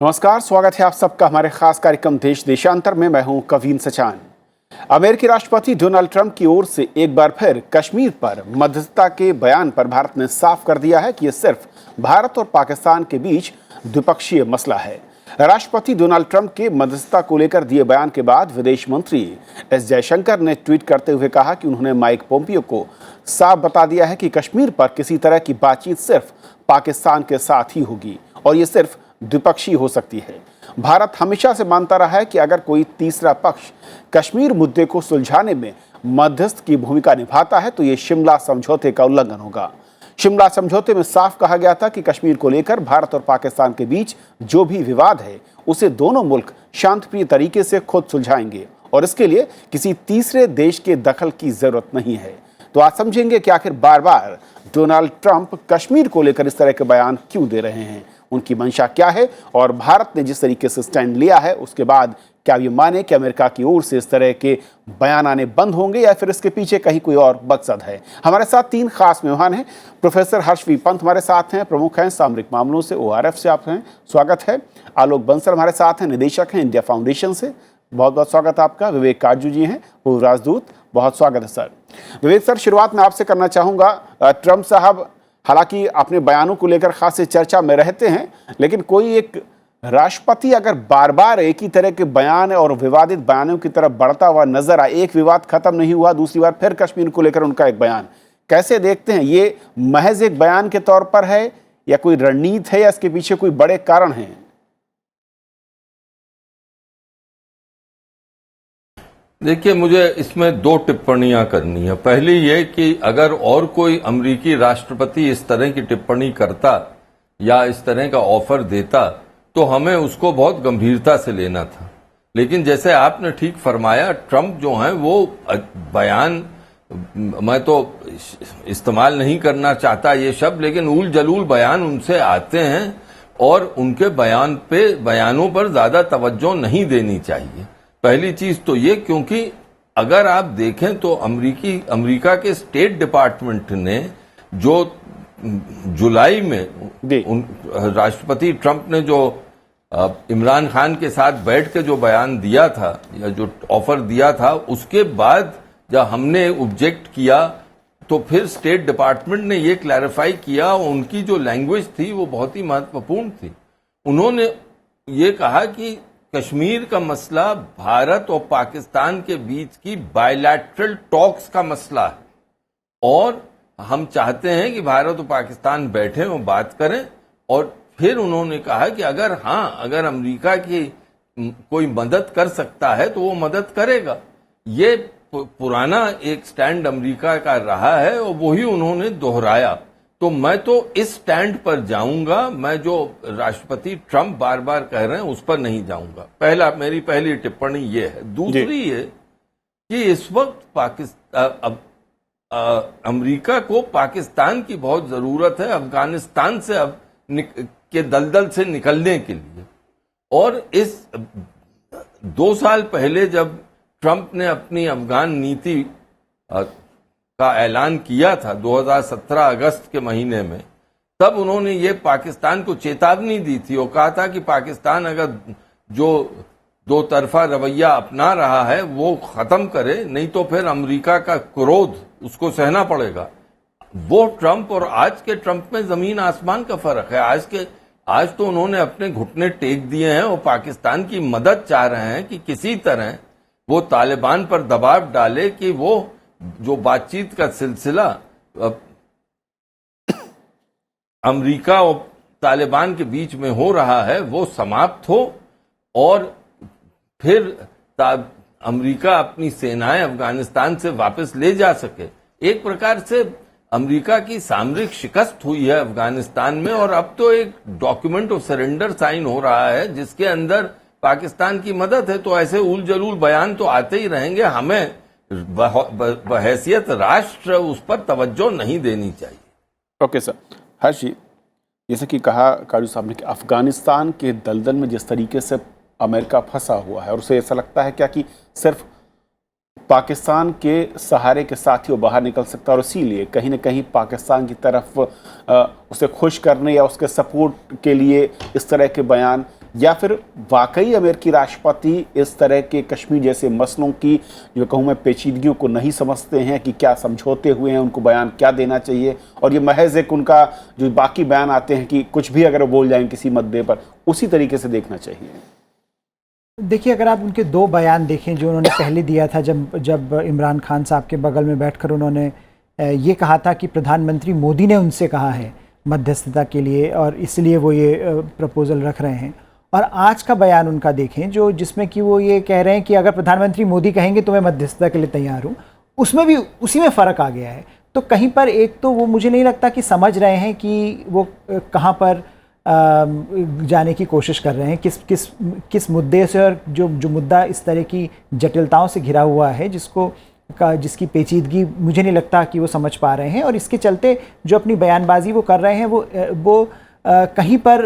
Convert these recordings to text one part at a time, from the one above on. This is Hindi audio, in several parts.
नमस्कार, स्वागत है आप सबका हमारे खास कार्यक्रम देश देशांतर में। मैं हूं कवीन सचान। अमेरिकी राष्ट्रपति डोनाल्ड ट्रंप की ओर से एक बार फिर कश्मीर पर मध्यस्थता के बयान पर भारत ने साफ कर दिया है कि यह सिर्फ भारत और पाकिस्तान के बीच द्विपक्षीय मसला है। राष्ट्रपति डोनाल्ड ट्रंप के मध्यस्थता को लेकर दिए बयान के बाद विदेश मंत्री एस जयशंकर ने ट्वीट करते हुए कहा कि उन्होंने माइक पोम्पियो को साफ बता दिया है कि कश्मीर पर किसी तरह की बातचीत सिर्फ पाकिस्तान के साथ ही होगी और ये सिर्फ द्विपक्षीय हो सकती है। भारत हमेशा से मानता रहा है कि अगर कोई तीसरा पक्ष कश्मीर मुद्दे को सुलझाने में मध्यस्थ की भूमिका निभाता है तो ये शिमला समझौते का उल्लंघन होगा। शिमला समझौते में साफ कहा गया था कि कश्मीर को लेकर भारत और पाकिस्तान के बीच जो भी विवाद है उसे दोनों मुल्क शांतिप्रिय तरीके से खुद सुलझाएंगे और इसके लिए किसी तीसरे देश के दखल की जरूरत नहीं है। तो आज समझेंगे कि आखिर बार बार डोनाल्ड ट्रंप कश्मीर को लेकर इस तरह के बयान क्यों दे रहे हैं, उनकी मंशा क्या है और भारत ने जिस तरीके से स्टैंड लिया है उसके बाद क्या ये माने कि अमेरिका की ओर से इस तरह के बयान आने बंद होंगे या फिर इसके पीछे कहीं कोई और मकसद है। हमारे साथ तीन खास मेहमान हैं। प्रोफेसर हर्ष वी पंत हमारे साथ हैं, प्रमुख हैं सामरिक मामलों से, ORF से आप हैं, स्वागत है। आलोक बंसल हमारे साथ हैं, निदेशक हैं इंडिया फाउंडेशन से, बहुत बहुत स्वागत आपका। विवेक काटजू जी हैं, पूर्व राजदूत, बहुत स्वागत है सर। विवेक सर, शुरुआत में आपसे करना चाहूँगा। ट्रंप साहब हालांकि अपने बयानों को लेकर खासी चर्चा में रहते हैं, लेकिन कोई एक राष्ट्रपति अगर बार बार एक ही तरह के बयान और विवादित बयानों की तरफ बढ़ता हुआ नजर आए, एक विवाद खत्म नहीं हुआ, दूसरी बार फिर कश्मीर को लेकर उनका एक बयान, कैसे देखते हैं? ये महज एक बयान के तौर पर है या कोई रणनीति है या इसके पीछे कोई बड़े कारण हैं? देखिए, मुझे इसमें दो टिप्पणियां करनी है। पहली ये कि अगर और कोई अमेरिकी राष्ट्रपति इस तरह की टिप्पणी करता या इस तरह का ऑफर देता तो हमें उसको बहुत गंभीरता से लेना था। लेकिन जैसे आपने ठीक फरमाया, ट्रंप जो हैं वो बयान, मैं तो इस्तेमाल नहीं करना चाहता ये शब्द, लेकिन उल जलूल बयान उनसे आते हैं और उनके बयानों पर ज्यादा तवज्जो नहीं देनी चाहिए। पहली चीज तो ये, क्योंकि अगर आप देखें तो अमेरिका के स्टेट डिपार्टमेंट ने जो जुलाई में राष्ट्रपति ट्रंप ने जो इमरान खान के साथ बैठ के जो बयान दिया था या जो ऑफर दिया था, उसके बाद जब हमने ऑब्जेक्ट किया तो फिर स्टेट डिपार्टमेंट ने ये क्लैरिफाई किया, उनकी जो लैंग्वेज थी वो बहुत ही महत्वपूर्ण थी। उन्होंने ये कहा कि कश्मीर का मसला भारत और पाकिस्तान के बीच की बायलैटरल टॉक्स का मसला है और हम चाहते हैं कि भारत और पाकिस्तान बैठें और बात करें। और फिर उन्होंने कहा कि अगर अमेरिका की कोई मदद कर सकता है तो वो मदद करेगा। ये पुराना एक स्टैंड अमेरिका का रहा है और वही उन्होंने दोहराया। तो मैं तो इस स्टैंड पर जाऊंगा, मैं जो राष्ट्रपति ट्रंप बार बार कह रहे हैं उस पर नहीं जाऊंगा। मेरी पहली टिप्पणी ये है। दूसरी ये कि इस वक्त अमेरिका को पाकिस्तान की बहुत जरूरत है अफगानिस्तान से के दलदल से निकलने के लिए। और इस 2 साल पहले जब ट्रंप ने अपनी अफगान नीति का ऐलान किया था 2017 अगस्त के महीने में, तब उन्होंने ये पाकिस्तान को चेतावनी दी थी और कहा था कि पाकिस्तान अगर जो दो तरफा रवैया अपना रहा है वो खत्म करे, नहीं तो फिर अमेरिका का क्रोध उसको सहना पड़ेगा। वो ट्रंप और आज के ट्रंप में जमीन आसमान का फर्क है। आज तो उन्होंने अपने घुटने टेक दिए हैं और पाकिस्तान की मदद चाह रहे हैं कि किसी तरह वो तालिबान पर दबाव डाले कि वो जो बातचीत का सिलसिला अमेरिका और तालिबान के बीच में हो रहा है वो समाप्त हो और फिर अमेरिका अपनी सेनाएं अफगानिस्तान से वापस ले जा सके। एक प्रकार से अमेरिका की सामरिक शिकस्त हुई है अफगानिस्तान में और अब तो एक डॉक्यूमेंट ऑफ सरेंडर साइन हो रहा है जिसके अंदर पाकिस्तान की मदद है। तो ऐसे उल जलूल बयान तो आते ही रहेंगे। हमें बहैसियत राष्ट्र उस पर तवज्जो नहीं देनी चाहिए। Okay sir. हर्ष जी, जैसे कि कहा काजू साहब ने कि अफगानिस्तान के दलदल में जिस तरीके से अमेरिका फंसा हुआ है और उसे ऐसा लगता है क्या कि सिर्फ पाकिस्तान के सहारे के साथ ही वो बाहर निकल सकता है और इसीलिए कहीं ना कहीं पाकिस्तान की तरफ उसे खुश करने या उसके सपोर्ट के लिए इस तरह के बयान या फिर वाकई अमेरिकी राष्ट्रपति इस तरह के कश्मीर जैसे मसलों की जो कहूँ मैं पेचीदगियों को नहीं समझते हैं कि क्या समझौते हुए हैं, उनको बयान क्या देना चाहिए, और ये महज एक उनका जो बाकी बयान आते हैं कि कुछ भी अगर वो बोल जाएं किसी मुद्दे पर, उसी तरीके से देखना चाहिए? देखिए, अगर आप उनके दो बयान देखें जो उन्होंने पहले दिया था, जब इमरान खान साहब के बगल में बैठकर उन्होंने ये कहा था कि प्रधानमंत्री मोदी ने उनसे कहा है मध्यस्थता के लिए और इसलिए वो ये प्रपोज़ल रख रहे हैं, और आज का बयान उनका देखें जो जिसमें कि वो ये कह रहे हैं कि अगर प्रधानमंत्री मोदी कहेंगे तो मैं मध्यस्थता के लिए तैयार हूँ, उसमें भी उसी में फ़र्क आ गया है। तो कहीं पर एक तो वो मुझे नहीं लगता कि समझ रहे हैं कि वो कहाँ पर जाने की कोशिश कर रहे हैं, किस मुद्दे से, और जो मुद्दा इस तरह की जटिलताओं से घिरा हुआ है जिसकी पेचीदगी मुझे नहीं लगता कि वो समझ पा रहे हैं, और इसके चलते जो अपनी बयानबाजी वो कर रहे हैं वो कहीं पर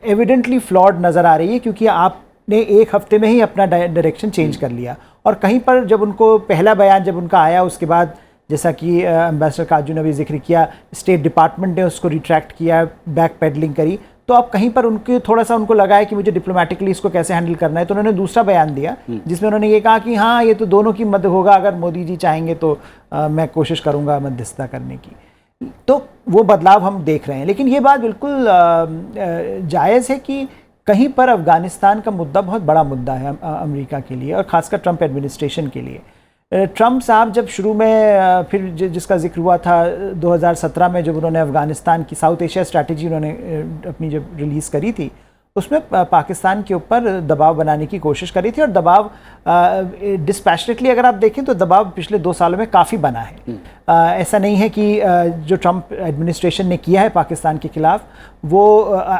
एविडेंटली फ्लॉड नज़र आ रही है, क्योंकि आपने एक हफ्ते में ही अपना डायरेक्शन चेंज कर लिया। और कहीं पर जब उनको पहला बयान जब उनका आया, उसके बाद जैसा कि एम्बेसडर काजू ने भी जिक्र किया, स्टेट डिपार्टमेंट ने उसको रिट्रैक्ट किया, बैक पैडलिंग करी, तो अब कहीं पर थोड़ा सा उनको लगा है कि मुझे डिप्लोमेटिकली इसको कैसे हैंडल करना है, तो उन्होंने दूसरा बयान दिया जिसमें उन्होंने ये कहा कि हाँ, ये तो दोनों की मदद होगा, अगर मोदी जी चाहेंगे तो मैं कोशिश करूँगा मध्यस्थता करने की। तो वो बदलाव हम देख रहे हैं, लेकिन ये बात बिल्कुल जायज़ है कि कहीं पर अफ़गानिस्तान का मुद्दा बहुत बड़ा मुद्दा है अमेरिका के लिए, और ख़ासकर ट्रंप एडमिनिस्ट्रेशन के लिए। ट्रंप साहब जब शुरू में फिर जिसका जिक्र हुआ था 2017 में, जब उन्होंने अफ़गानिस्तान की साउथ एशिया स्ट्रैटेजी उन्होंने अपनी जब रिलीज़ करी थी, उसमें पाकिस्तान के ऊपर दबाव बनाने की कोशिश करी थी, और दबाव डिस्पैशनेटली अगर आप देखें तो दबाव पिछले 2 सालों में काफ़ी बना है। ऐसा नहीं है कि जो ट्रंप एडमिनिस्ट्रेशन ने किया है पाकिस्तान के खिलाफ वो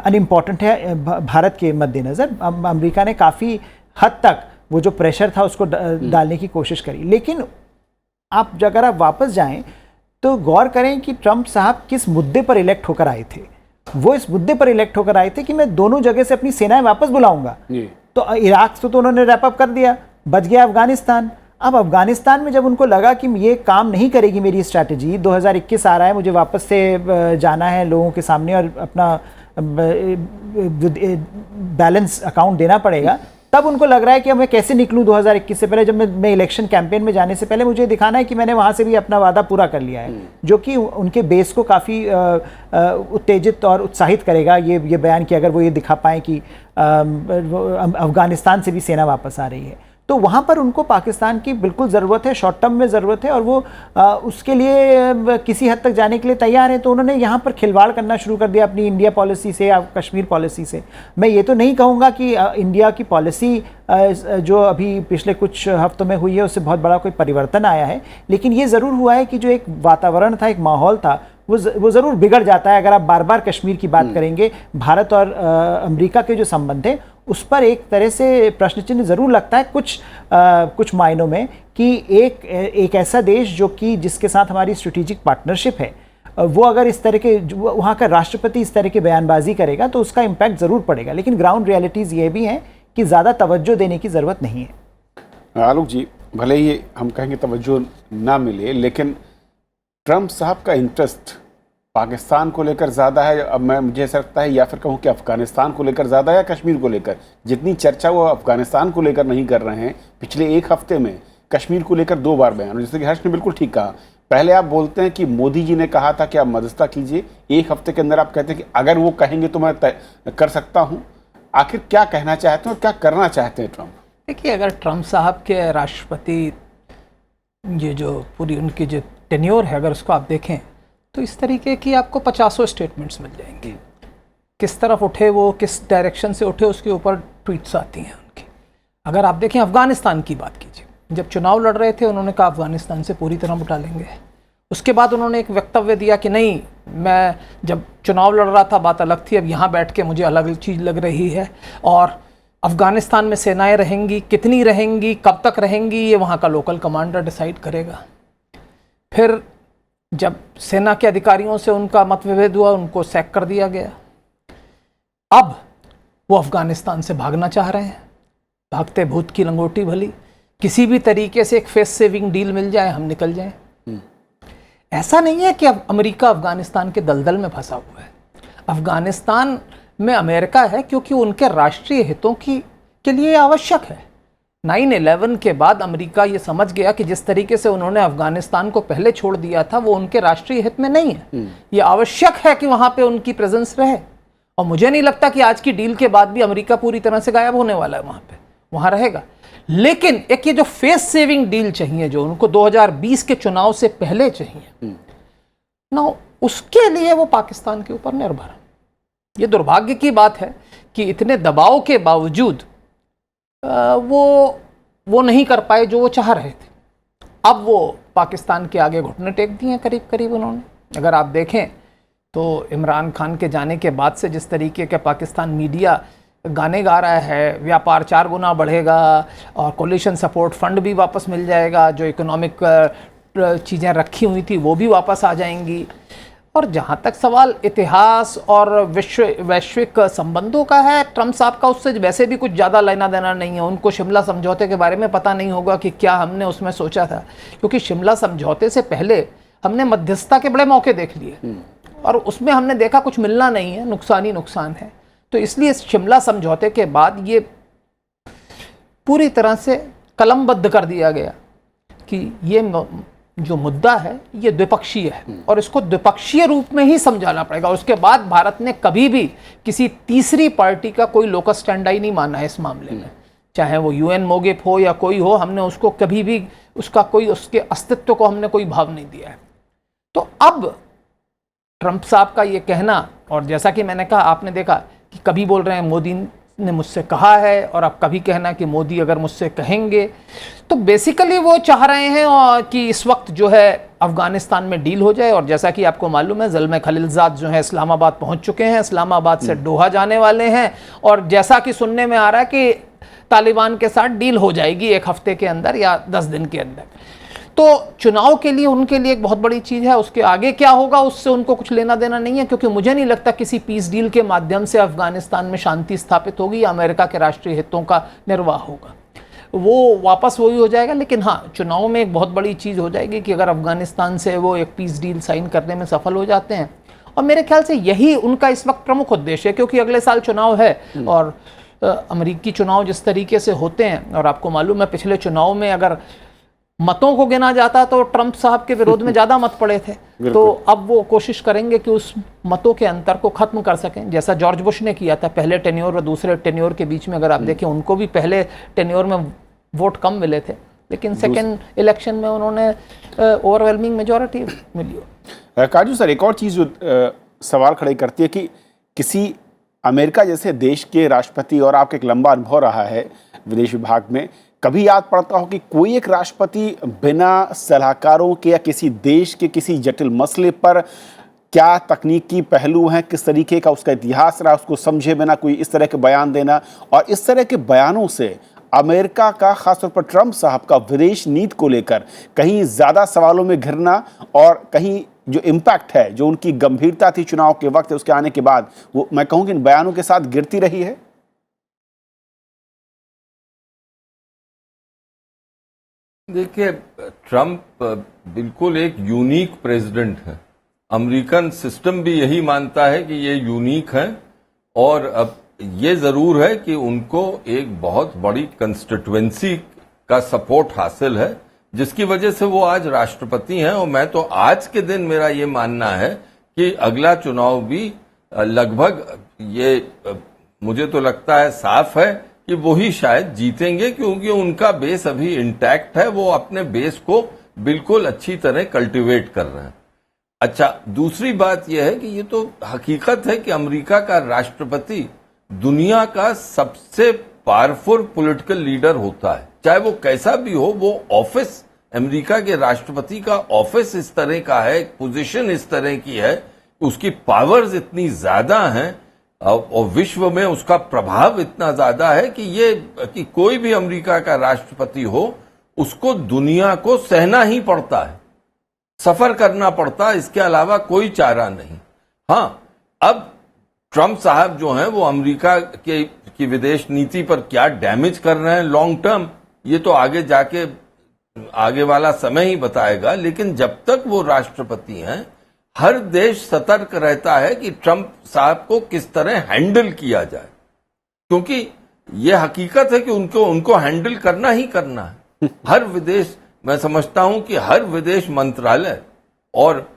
अनइम्पॉर्टेंट है भारत के मद्देनज़र। अमेरिका ने काफ़ी हद तक वो जो प्रेशर था उसको डालने की कोशिश करी, लेकिन अगर आप वापस जाएं तो गौर करें कि ट्रंप साहब किस मुद्दे पर इलेक्ट होकर आए थे। वो इस मुद्दे पर इलेक्ट होकर आए थे कि मैं दोनों जगह से अपनी सेनाएं वापस बुलाऊंगा। तो इराक से तो उन्होंने रैप अप कर दिया, बच गया अफगानिस्तान। अब अफगानिस्तान में जब उनको लगा कि ये काम नहीं करेगी मेरी स्ट्रैटेजी, 2021 आ रहा है, मुझे वापस से जाना है लोगों के सामने और अपना बैलेंस अकाउंट देना पड़ेगा, तब उनको लग रहा है कि अब मैं कैसे निकलूं 2021 से पहले, जब मैं इलेक्शन कैंपेन में जाने से पहले मुझे दिखाना है कि मैंने वहां से भी अपना वादा पूरा कर लिया है, जो कि उनके बेस को काफ़ी उत्तेजित और उत्साहित करेगा ये बयान कि अगर वो ये दिखा पाएँ कि अफगानिस्तान से भी सेना वापस आ रही है। तो वहाँ पर उनको पाकिस्तान की बिल्कुल ज़रूरत है, शॉर्ट टर्म में ज़रूरत है, और वो उसके लिए किसी हद तक जाने के लिए तैयार है। तो उन्होंने यहाँ पर खिलवाड़ करना शुरू कर दिया अपनी इंडिया पॉलिसी से या कश्मीर पॉलिसी से। मैं ये तो नहीं कहूँगा कि इंडिया की पॉलिसी जो अभी पिछले कुछ हफ्तों में हुई है उससे बहुत बड़ा कोई परिवर्तन आया है, लेकिन ये ज़रूर हुआ है कि जो एक वातावरण था, एक माहौल था, वो ज़रूर बिगड़ जाता है अगर आप बार बार कश्मीर की बात करेंगे। भारत और अमेरिका के जो संबंध है उस पर एक तरह से प्रश्न चिन्ह ज़रूर लगता है कुछ मायनों में कि एक ऐसा देश जो कि जिसके साथ हमारी स्ट्रेटेजिक पार्टनरशिप है, वो अगर इस तरह के वहाँ का राष्ट्रपति इस तरह की बयानबाजी करेगा तो उसका इम्पैक्ट ज़रूर पड़ेगा। लेकिन ग्राउंड रियलिटीज़ ये भी हैं कि ज़्यादा तवज्जो देने की ज़रूरत नहीं है। आलोक जी, भले ही हम कहेंगे तवज्जो ना मिले, लेकिन ट्रंप साहब का इंटरेस्ट पाकिस्तान को लेकर ज़्यादा है, अब मुझे ऐसा लगता है, या फिर कहूँ कि अफगानिस्तान को लेकर ज़्यादा है या कश्मीर को लेकर। जितनी चर्चा वो अफगानिस्तान को लेकर नहीं कर रहे हैं, पिछले एक हफ्ते में कश्मीर को लेकर 2 बार बयान, जैसे कि हर्ष ने बिल्कुल ठीक कहा। पहले आप बोलते हैं कि मोदी जी ने कहा था कि आप मध्यस्थता कीजिए, एक हफ्ते के अंदर आप कहते हैं कि अगर वो कहेंगे तो मैं कर सकता हूँ। आखिर क्या कहना चाहते हैं और क्या करना चाहते हैं ट्रंप? देखिए, अगर ट्रंप साहब के राष्ट्रपति ये जो पूरी उनकी जो टेन्योर है, अगर उसको आप देखें तो इस तरीके की आपको 50 स्टेटमेंट्स मिल जाएंगी। किस तरफ उठे वो, किस डायरेक्शन से उठे, उसके ऊपर ट्वीट्स आती हैं उनकी। अगर आप देखें अफगानिस्तान की बात कीजिए, जब चुनाव लड़ रहे थे उन्होंने कहा अफगानिस्तान से पूरी तरह उठा लेंगे। उसके बाद उन्होंने एक वक्तव्य दिया कि नहीं, मैं जब चुनाव लड़ रहा था बात अलग थी, अब यहाँ बैठ के मुझे अलग चीज़ लग रही है, और अफगानिस्तान में सेनाएं रहेंगी, कितनी रहेंगी, कब तक रहेंगी, ये वहाँ का लोकल कमांडर डिसाइड करेगा। फिर जब सेना के अधिकारियों से उनका मतभेद हुआ, उनको सैक कर दिया गया। अब वो अफगानिस्तान से भागना चाह रहे हैं, भागते भूत की लंगोटी भली, किसी भी तरीके से एक फेस सेविंग डील मिल जाए, हम निकल जाएं। ऐसा नहीं है कि अब अमेरिका अफगानिस्तान के दलदल में फंसा हुआ है। अफगानिस्तान में अमेरिका है, क्योंकि उनके राष्ट्रीय हितों के लिए आवश्यक है। 9/11 के बाद अमेरिका ये समझ गया कि जिस तरीके से उन्होंने अफगानिस्तान को पहले छोड़ दिया था वो उनके राष्ट्रीय हित में नहीं है। ये आवश्यक है कि वहां पे उनकी प्रेजेंस रहे, और मुझे नहीं लगता कि आज की डील के बाद भी अमेरिका पूरी तरह से गायब होने वाला है, वहां रहेगा। लेकिन एक ये जो फेस सेविंग डील चाहिए, जो उनको 2020 के चुनाव से पहले चाहिए ना, उसके लिए वो पाकिस्तान के ऊपर निर्भर है। ये दुर्भाग्य की बात है कि इतने दबाव के बावजूद वो नहीं कर पाए जो वो चाह रहे थे। अब वो पाकिस्तान के आगे घुटने टेक दिए करीब करीब उन्होंने। अगर आप देखें तो इमरान खान के जाने के बाद से जिस तरीके का पाकिस्तान मीडिया गाने गा रहा है, व्यापार 4 गुना बढ़ेगा और कोलिशन सपोर्ट फंड भी वापस मिल जाएगा, जो इकोनॉमिक चीज़ें रखी हुई थी वो भी वापस आ जाएंगी। और जहाँ तक सवाल इतिहास और वैश्विक संबंधों का है, ट्रंप साहब का उससे वैसे भी कुछ ज़्यादा लेना देना नहीं है। उनको शिमला समझौते के बारे में पता नहीं होगा कि क्या हमने उसमें सोचा था, क्योंकि शिमला समझौते से पहले हमने मध्यस्थता के बड़े मौके देख लिए और उसमें हमने देखा कुछ मिलना नहीं है, नुकसान ही नुकसान है। तो इसलिए शिमला समझौते के बाद ये पूरी तरह से कलमबद्ध कर दिया गया कि ये जो मुद्दा है ये द्विपक्षीय है और इसको द्विपक्षीय रूप में ही समझाना पड़ेगा। उसके बाद भारत ने कभी भी किसी तीसरी पार्टी का कोई लोकस स्टैंडाई नहीं माना है इस मामले में, चाहे वो यूएन मोगेप हो या कोई हो। हमने उसको कभी भी उसके अस्तित्व को हमने कोई भाव नहीं दिया है। तो अब ट्रंप साहब का ये कहना, और जैसा कि मैंने कहा, आपने देखा कि कभी बोल रहे हैं मोदी ने मुझसे कहा है और अब कभी कहना कि मोदी अगर मुझसे कहेंगे, तो बेसिकली वो चाह रहे हैं कि इस वक्त जो है अफगानिस्तान में डील हो जाए। और जैसा कि आपको मालूम है, ज़ल्मे खलीलजाद जो है इस्लामाबाद पहुंच चुके हैं, इस्लामाबाद से दोहा जाने वाले हैं, और जैसा कि सुनने में आ रहा है कि तालिबान के साथ डील हो जाएगी 1 हफ्ते के अंदर या 10 दिन के अंदर। तो चुनाव के लिए उनके लिए एक बहुत बड़ी चीज़ है। उसके आगे क्या होगा उससे उनको कुछ लेना देना नहीं है, क्योंकि मुझे नहीं लगता किसी पीस डील के माध्यम से अफगानिस्तान में शांति स्थापित होगी या अमेरिका के राष्ट्रीय हितों का निर्वाह होगा। वो वापस वही हो जाएगा। लेकिन हाँ, चुनाव में एक बहुत बड़ी चीज़ हो जाएगी कि अगर अफगानिस्तान से वो एक पीस डील साइन करने में सफल हो जाते हैं, और मेरे ख्याल से यही उनका इस वक्त प्रमुख उद्देश्य है, क्योंकि अगले साल चुनाव है और अमेरिकी चुनाव जिस तरीके से होते हैं, और आपको मालूम है पिछले चुनाव में अगर मतों को गिना जाता तो ट्रंप साहब के विरोध में ज़्यादा मत पड़े थे। तो अब वो कोशिश करेंगे कि उस मतों के अंतर को ख़त्म कर सकें, जैसा जॉर्ज बुश ने किया था। पहले टेन्योर और दूसरे टेन्योर के बीच में अगर आप देखें, उनको भी पहले टेन्योर में वोट कम मिले थे, लेकिन सेकेंड इलेक्शन में उन्होंने ओवरवेलमिंग मेजॉरिटी मिली। काजू सर, एक और चीज़ जो सवाल खड़े करती है कि किसी अमेरिका जैसे देश के राष्ट्रपति, और आपका एक लंबा अनुभव रहा है विदेश विभाग में, कभी याद पड़ता हो कि कोई एक राष्ट्रपति बिना सलाहकारों के या किसी देश के किसी जटिल मसले पर क्या तकनीकी पहलू हैं, किस तरीके का उसका इतिहास रहा, उसको समझे बिना कोई इस तरह के बयान देना, और इस तरह के बयानों से अमेरिका का, खासतौर पर ट्रंप साहब का विदेश नीति को लेकर कहीं ज़्यादा सवालों में घिरना, और कहीं जो इम्पैक्ट है, जो उनकी गंभीरता थी चुनाव के वक्त, उसके आने के बाद, वो मैं कहूँ कि इन बयानों के साथ गिरती रही है? देखिए, ट्रंप बिल्कुल एक यूनिक प्रेसिडेंट है। अमेरिकन सिस्टम भी यही मानता है कि ये यूनिक है, और अब ये जरूर है कि उनको एक बहुत बड़ी कंस्टिट्यूएंसी का सपोर्ट हासिल है, जिसकी वजह से वो आज राष्ट्रपति हैं। और मैं तो आज के दिन मेरा ये मानना है कि अगला चुनाव भी लगभग, ये मुझे तो लगता है साफ है कि वो ही शायद जीतेंगे, क्योंकि उनका बेस अभी इंटैक्ट है। वो अपने बेस को बिल्कुल अच्छी तरह कल्टीवेट कर रहे हैं। अच्छा, दूसरी बात यह है कि ये तो हकीकत है कि अमेरिका का राष्ट्रपति दुनिया का सबसे पावरफुल पॉलिटिकल लीडर होता है, चाहे वो कैसा भी हो। वो ऑफिस, अमेरिका के राष्ट्रपति का ऑफिस इस तरह का है, पोजीशन इस तरह की है, उसकी पावर्स इतनी ज्यादा हैं और विश्व में उसका प्रभाव इतना ज्यादा है कि कोई भी अमेरिका का राष्ट्रपति हो, उसको दुनिया को सहना ही पड़ता है, सफर करना पड़ता है, इसके अलावा कोई चारा नहीं। हाँ, अब ट्रंप साहब जो हैं वो अमेरिका की विदेश नीति पर क्या डैमेज कर रहे हैं लॉन्ग टर्म, ये तो आगे जाके आगे वाला समय ही बताएगा। लेकिन जब तक वो राष्ट्रपति हैं, हर देश सतर्क रहता है कि ट्रंप साहब को किस तरह हैंडल किया जाए, क्योंकि यह हकीकत है कि उनको हैंडल करना ही करना है। हर विदेश, मैं समझता हूं कि हर विदेश मंत्रालय और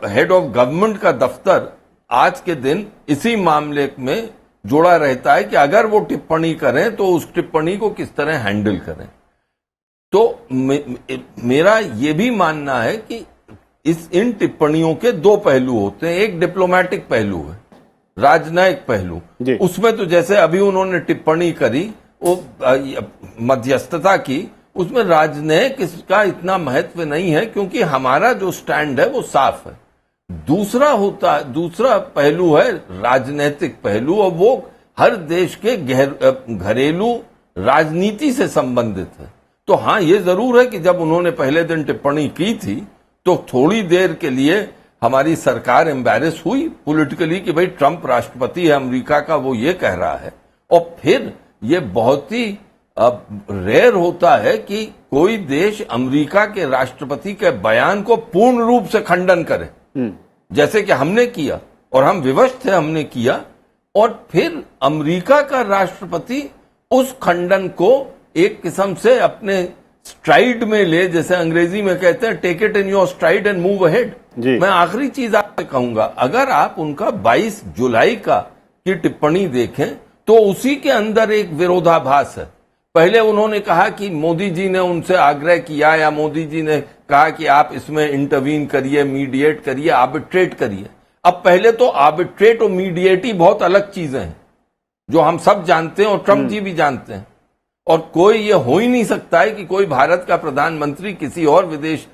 हेड ऑफ गवर्नमेंट का दफ्तर आज के दिन इसी मामले में जोड़ा रहता है कि अगर वो टिप्पणी करें तो उस टिप्पणी को किस तरह हैंडल करें। तो मेरा ये भी मानना है कि इन टिप्पणियों के दो पहलू होते हैं। एक डिप्लोमेटिक पहलू है, राजनयिक पहलू। उसमें तो जैसे अभी उन्होंने टिप्पणी करी, वो मध्यस्थता की, उसमें राजनयिक इसका इतना महत्व नहीं है, क्योंकि हमारा जो स्टैंड है वो साफ है। दूसरा पहलू है राजनीतिक पहलू, और वो हर देश के घरेलू राजनीति से संबंधित है। तो हाँ, ये जरूर है कि जब उन्होंने पहले दिन टिप्पणी की थी तो थोड़ी देर के लिए हमारी सरकार एम्बैरेस हुई पॉलिटिकली कि भाई ट्रंप राष्ट्रपति है अमेरिका का, वो ये कह रहा है। और फिर ये बहुत ही रेयर होता है कि कोई देश अमेरिका के राष्ट्रपति के बयान को पूर्ण रूप से खंडन करे, जैसे कि हमने किया, और हम विवश थे, हमने किया, और फिर अमेरिका का राष्ट्रपति उस खंडन को एक किस्म से अपने स्ट्राइड में ले, जैसे अंग्रेजी में कहते हैं take it in your stride and move ahead. मैं आखिरी चीज आपसे कहूंगा, अगर आप उनका 22 जुलाई की टिप्पणी देखें तो उसी के अंदर एक विरोधाभास है। पहले उन्होंने कहा कि मोदी जी ने उनसे आग्रह किया, या मोदी जी ने कहा कि आप इसमें इंटरवीन करिए, मीडिएट करिए, आर्बिट्रेट करिए। अब पहले तो आर्बिट्रेट और मीडिएट ही बहुत अलग चीजें हैं, जो हम सब जानते हैं और ट्रंप जी भी जानते हैं। और कोई ये हो ही नहीं सकता है कि कोई भारत का प्रधानमंत्री किसी और विदेश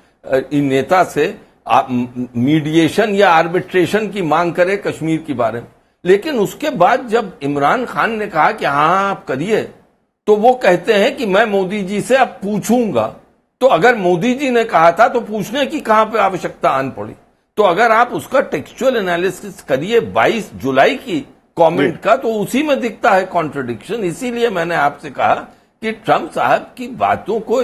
नेता से मीडिएशन या आर्बिट्रेशन की मांग करे कश्मीर के बारे में। लेकिन उसके बाद जब इमरान खान ने कहा कि हाँ आप करिए, तो वो कहते हैं कि मैं मोदी जी से अब पूछूंगा। तो अगर मोदी जी ने कहा था तो पूछने की कहां पे आवश्यकता आन पड़ी? तो अगर आप उसका टेक्सचुअल एनालिसिस करिए 22 जुलाई की कमेंट का, तो उसी में दिखता है कॉन्ट्रडिक्शन। इसीलिए मैंने आपसे कहा कि ट्रंप साहब की बातों को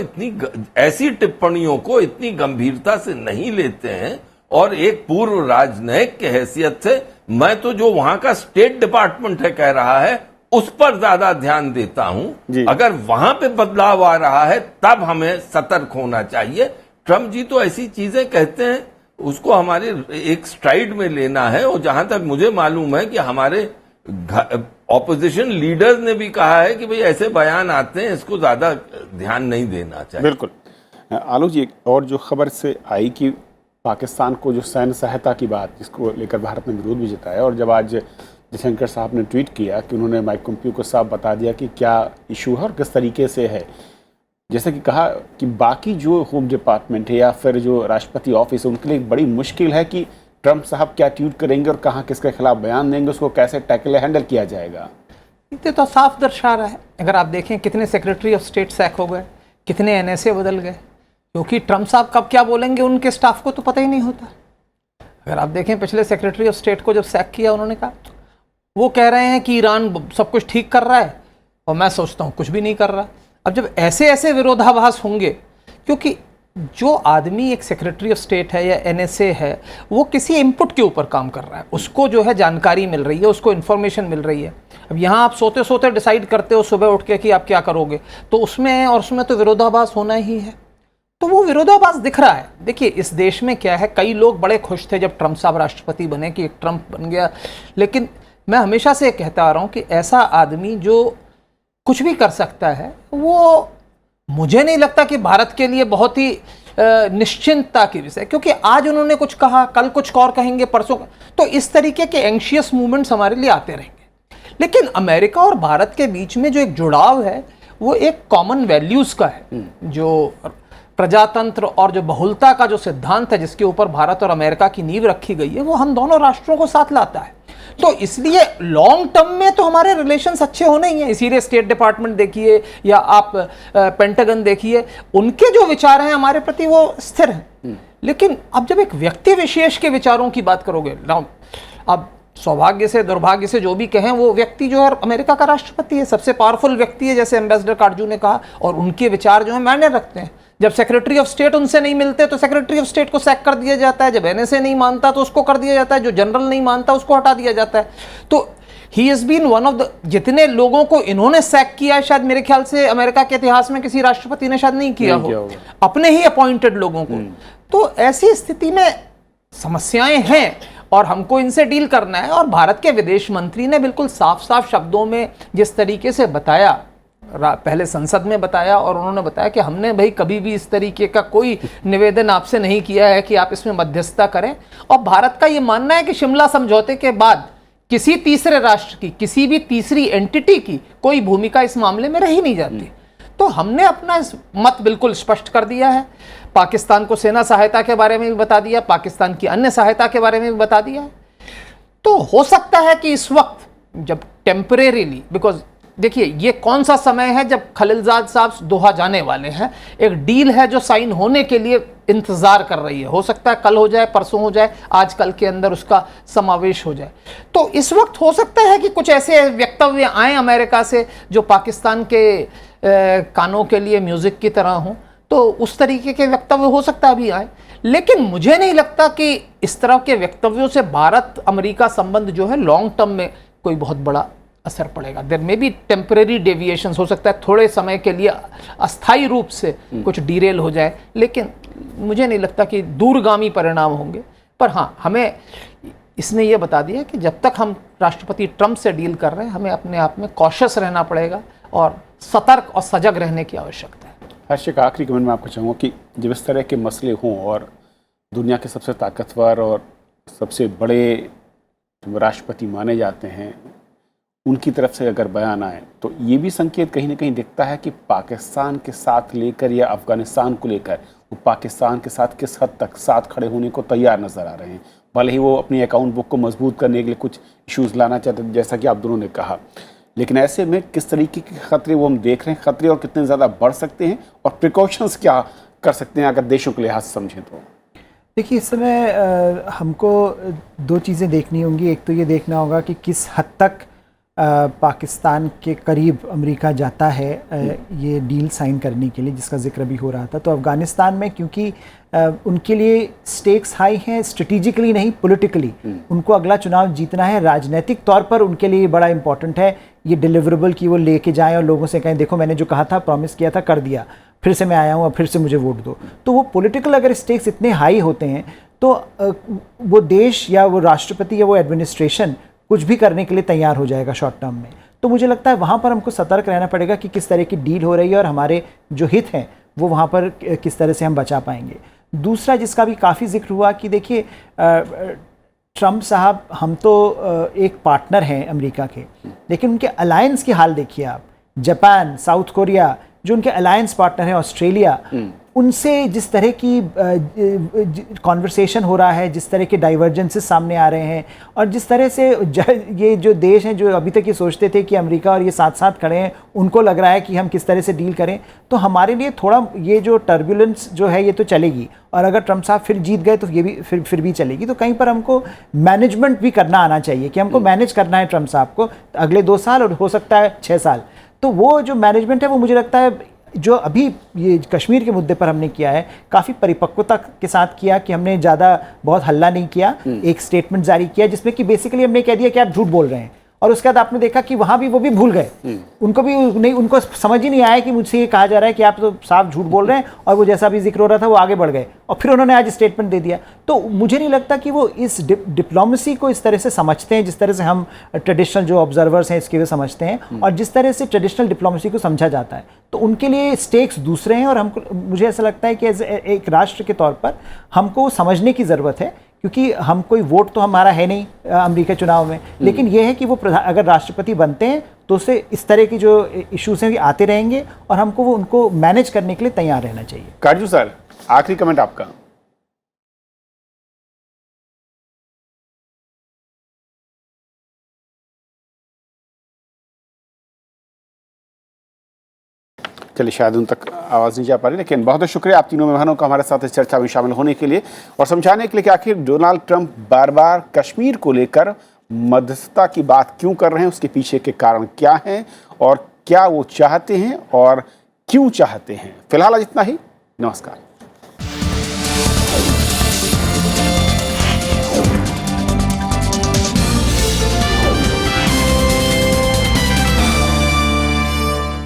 ऐसी टिप्पणियों को इतनी गंभीरता से नहीं लेते हैं। और एक पूर्व राजनयिक के हैसियत से मैं तो जो वहां का स्टेट डिपार्टमेंट है कह रहा है उस पर ज्यादा ध्यान देता हूं। अगर वहां पे बदलाव आ रहा है तब हमें सतर्क होना चाहिए। ट्रंप जी तो ऐसी चीजें कहते हैं, उसको हमारे एक स्ट्राइड में लेना है। और जहां तक मुझे मालूम है कि हमारे ऑपोजिशन लीडर्स ने भी कहा है कि भाई ऐसे बयान आते हैं, इसको ज्यादा ध्यान नहीं देना चाहिए। बिल्कुल। आलोक जी, और जो खबर से आई कि पाकिस्तान को जो सैन्य सहायता की बात, जिसको लेकर भारत ने विरोध भी जताया, और जब आज जयशंकर साहब ने ट्वीट किया कि उन्होंने माइक पोम्पियो को साफ बता दिया कि क्या इशू है और किस तरीके से है, जैसे कि कहा कि बाकी जो होम डिपार्टमेंट है या फिर जो राष्ट्रपति ऑफिस है, उनके लिए बड़ी मुश्किल है कि ट्रंप साहब क्या ट्वीट करेंगे और कहाँ किसके खिलाफ बयान देंगे, उसको कैसे टैकल हैंडल किया जाएगा। ये तो साफ दर्शा रहा है। अगर आप देखें कितने सेक्रेटरी ऑफ स्टेट सैक हो गए, कितने NSA बदल गए, क्योंकि ट्रंप साहब कब क्या बोलेंगे उनके स्टाफ को तो पता ही नहीं होता। अगर आप देखें पिछले सेक्रेटरी ऑफ स्टेट को जब सैक किया, उन्होंने कहा, वो कह रहे हैं कि ईरान सब कुछ ठीक कर रहा है और मैं सोचता हूँ कुछ भी नहीं कर रहा। अब जब ऐसे ऐसे विरोधाभास होंगे, क्योंकि जो आदमी एक सेक्रेटरी ऑफ स्टेट है या NSA है, वो किसी इनपुट के ऊपर काम कर रहा है, उसको जो है जानकारी मिल रही है, उसको इन्फॉर्मेशन मिल रही है। अब यहाँ आप सोते सोते डिसाइड करते हो सुबह उठ के कि आप क्या करोगे, तो उसमें तो विरोधाभास होना ही है। तो वो विरोधाभास दिख रहा है। देखिए इस देश में क्या है, कई लोग बड़े खुश थे जब ट्रंप साहब राष्ट्रपति बने कि एक ट्रंप बन गया, लेकिन मैं हमेशा से कहता आ रहा हूँ कि ऐसा आदमी जो कुछ भी कर सकता है, वो मुझे नहीं लगता कि भारत के लिए बहुत ही निश्चिंतता की विषय, क्योंकि आज उन्होंने कुछ कहा, कल कुछ और कहेंगे, परसों, तो इस तरीके के एंशियस मूवमेंट्स हमारे लिए आते रहेंगे। लेकिन अमेरिका और भारत के बीच में जो एक जुड़ाव है वो एक कॉमन वैल्यूज का है, जो प्रजातंत्र और जो बहुलता का जो सिद्धांत है जिसके ऊपर भारत और अमेरिका की नींव रखी गई है, वो हम दोनों राष्ट्रों को साथ लाता है। तो इसलिए लॉन्ग टर्म में तो हमारे रिलेशंस अच्छे होने ही हैं। इसीलिए स्टेट डिपार्टमेंट देखिए या आप पेंटागन देखिए, उनके जो विचार हैं हमारे प्रति वो स्थिर हैं। लेकिन अब जब एक व्यक्ति विशेष के विचारों की बात करोगे, अब सौभाग्य से दुर्भाग्य से जो भी कहें, वो व्यक्ति जो है अमेरिका का राष्ट्रपति है, सबसे पावरफुल व्यक्ति है, जैसे एम्बेसडर काटजू ने कहा, और उनके विचार जो है मायने रखते हैं। जब सेक्रेटरी ऑफ स्टेट उनसे नहीं मिलते तो सेक्रेटरी ऑफ स्टेट को सैक कर दिया जाता है, जब एनएसए नहीं मानता तो उसको कर दिया जाता है, जो जनरल नहीं मानता उसको हटा दिया जाता है। तो he has been one of the, जितने लोगों को इन्होंने सैक किया है शायद मेरे ख्याल से अमेरिका के इतिहास में किसी राष्ट्रपति ने शायद नहीं किया हो, अपने ही अपॉइंटेड लोगों को। तो ऐसी स्थिति में समस्याएं हैं और हमको इनसे डील करना है। और भारत के विदेश मंत्री ने बिल्कुल साफ साफ शब्दों में जिस तरीके से बताया, पहले संसद में बताया और उन्होंने बताया कि हमने भाई कभी भी इस तरीके का कोई निवेदन आपसे नहीं किया है कि आप इसमें मध्यस्थता करें। और भारत का ये मानना है कि शिमला समझौते के बाद किसी तीसरे राष्ट्र की, किसी भी तीसरी एंटिटी की कोई भूमिका इस मामले में रही नहीं जाती। तो हमने अपना मत बिल्कुल स्पष्ट कर दिया है। पाकिस्तान को सेना सहायता के बारे में भी बता दिया, पाकिस्तान की अन्य सहायता के बारे में भी बता दिया। तो हो सकता है कि इस वक्त जब टेम्परेरीली, बिकॉज देखिए ये कौन सा समय है जब खलीलजाद साहब दोहा जाने वाले हैं, एक डील है जो साइन होने के लिए इंतजार कर रही है। हो सकता है कल हो जाए, परसों हो जाए, आज कल के अंदर उसका समावेश हो जाए। तो इस वक्त हो सकता है कि कुछ ऐसे वक्तव्य आए अमेरिका से जो पाकिस्तान के कानों के लिए म्यूजिक की तरह हों, तो उस तरीके के वक्तव्य हो सकता है अभी आए। लेकिन मुझे नहीं लगता कि इस तरह के वक्तव्यों से भारत अमेरिका संबंध जो है लॉन्ग टर्म में कोई बहुत बड़ा असर पड़ेगा। There may be temporary deviations, हो सकता है थोड़े समय के लिए अस्थायी रूप से कुछ डीरेल हो जाए, लेकिन मुझे नहीं लगता कि दूरगामी परिणाम होंगे। पर हाँ, हमें इसने ये बता दिया कि जब तक हम राष्ट्रपति ट्रंप से डील कर रहे हैं, हमें अपने आप में कॉशियस रहना पड़ेगा और सतर्क और सजग रहने की आवश्यकता है। हर्ष, एक आखिरी कमेंट में आपको चाहूँगा कि जब इस तरह के मसले हों और दुनिया के सबसे ताकतवर और सबसे बड़े राष्ट्रपति माने जाते हैं, उनकी तरफ से अगर बयान आए तो ये भी संकेत कहीं ना कहीं दिखता है कि पाकिस्तान के साथ लेकर या अफगानिस्तान को लेकर वो पाकिस्तान के साथ किस हद तक साथ खड़े होने को तैयार नज़र आ रहे हैं। भले ही वो अपनी अकाउंट बुक को मजबूत करने के लिए कुछ इश्यूज़ लाना चाहते हैं, जैसा कि आप दोनों ने कहा, लेकिन ऐसे में किस तरीके के खतरे वो हम देख रहे हैं, खतरे और कितने ज़्यादा बढ़ सकते हैं और प्रिकॉशंस क्या कर सकते हैं अगर देशों के लिहाज से समझें तो? देखिए, इस समय हमको दो चीज़ें देखनी होंगी। एक तो ये देखना होगा कि किस हद तक पाकिस्तान के करीब अमेरिका जाता है ये डील साइन करने के लिए, जिसका जिक्र भी हो रहा था। तो अफ़गानिस्तान में क्योंकि उनके लिए स्टेक्स हाई हैं, स्ट्रेटिजिकली नहीं पॉलिटिकली, उनको अगला चुनाव जीतना है। राजनीतिक तौर पर उनके लिए बड़ा इंपॉर्टेंट है ये डिलीवरेबल कि वो लेके जाएं और लोगों से कहें देखो मैंने जो कहा था, प्रॉमिस किया था, कर दिया, फिर से मैं आया हूँ और फिर से मुझे वोट दो। तो वो पॉलिटिकल अगर स्टेक्स इतने हाई होते हैं तो वो देश या वो राष्ट्रपति या वो एडमिनिस्ट्रेशन कुछ भी करने के लिए तैयार हो जाएगा शॉर्ट टर्म में। तो मुझे लगता है वहाँ पर हमको सतर्क रहना पड़ेगा कि किस तरह की डील हो रही है और हमारे जो हित हैं वो वहाँ पर किस तरह से हम बचा पाएंगे। दूसरा जिसका भी काफ़ी जिक्र हुआ कि देखिए ट्रंप साहब हम तो एक पार्टनर हैं अमेरिका के, लेकिन उनके अलायंस की हाल देखिए आप। जापान, साउथ कोरिया जो उनके अलायंस पार्टनर हैं, ऑस्ट्रेलिया, उनसे जिस तरह की कॉन्वर्सेशन हो रहा है, जिस तरह के डाइवर्जेंसेस सामने आ रहे हैं और जिस तरह से ये जो देश हैं जो अभी तक ये सोचते थे कि अमेरिका और ये साथ साथ खड़े हैं, उनको लग रहा है कि हम किस तरह से डील करें। तो हमारे लिए थोड़ा ये जो टर्बुलेंस जो है ये तो चलेगी और अगर ट्रंप साहब फिर जीत गए तो ये भी फिर भी चलेगी। तो कहीं पर हमको मैनेजमेंट भी करना आना चाहिए कि हमको मैनेज करना है ट्रंप साहब को अगले 2 साल और हो सकता है 6 साल। तो वो जो मैनेजमेंट है वो मुझे लगता है जो अभी ये कश्मीर के मुद्दे पर हमने किया है काफ़ी परिपक्वता के साथ किया कि हमने ज़्यादा बहुत हल्ला नहीं किया, एक स्टेटमेंट जारी किया जिसमें कि बेसिकली हमने कह दिया कि आप झूठ बोल रहे हैं और उसके बाद आपने देखा कि वहाँ भी वो भी भूल गए, उनको भी नहीं, उनको समझ ही नहीं आया कि मुझसे ये कहा जा रहा है कि आप तो साफ झूठ बोल रहे हैं और वो जैसा भी जिक्र हो रहा था वो आगे बढ़ गए और फिर उन्होंने आज स्टेटमेंट दे दिया। तो मुझे नहीं लगता कि वो इस डिप्लोमेसी को इस तरह से समझते हैं जिस तरह से हम ट्रेडिशनल जो ऑब्जर्वर्स हैं इसके वे समझते हैं और जिस तरह से ट्रेडिशनल डिप्लोमेसी को समझा जाता है। तो उनके लिए स्टेक्स दूसरे हैं और हमको मुझे ऐसा लगता है कि एक राष्ट्र के तौर पर हमको समझने की ज़रूरत है, क्योंकि हम कोई वोट तो हमारा है नहीं अमेरिका चुनाव में, लेकिन यह है कि वो अगर राष्ट्रपति बनते हैं तो उससे इस तरह की जो इश्यूज हैं आते रहेंगे और हमको वो उनको मैनेज करने के लिए तैयार रहना चाहिए। काजू सर, आखिरी कमेंट आपका। चलिए, शायद उन तक आवाज़ नहीं जा पा रही, लेकिन बहुत बहुत शुक्रिया आप तीनों मेहमानों का हमारे साथ इस चर्चा में शामिल होने के लिए और समझाने के लिए कि आखिर डोनाल्ड ट्रंप बार बार कश्मीर को लेकर मध्यस्थता की बात क्यों कर रहे हैं, उसके पीछे के कारण क्या हैं और क्या वो चाहते हैं और क्यों चाहते हैं। फिलहाल आज इतना ही। नमस्कार।